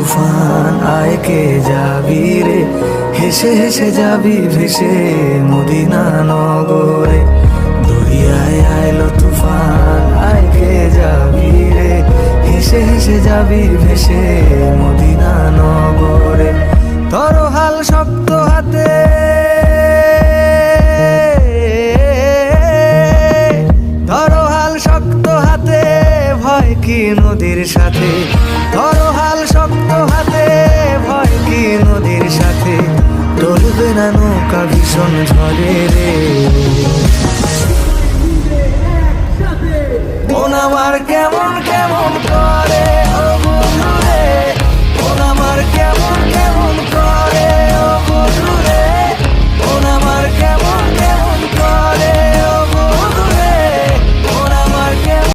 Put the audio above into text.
তুফান আয় কে যাবি রে, হেসে হেসে যাবি ভেসে মদিনা নগরে। দরিয়ায় আইলো তুফান আয় কে যাবি রে, হেসে হেসে যাবি ভেসে মদিনা নগরে। তরহাল শক্ত হাতে, তরহাল শক্ত হাতে, ভয় কি নদীর সাথে। তরহাল শক্ত হাতে, ভয় কি নদীর সাথে। টলবে না নৌকা ভীষণ ঝড়ে রে। মন আমার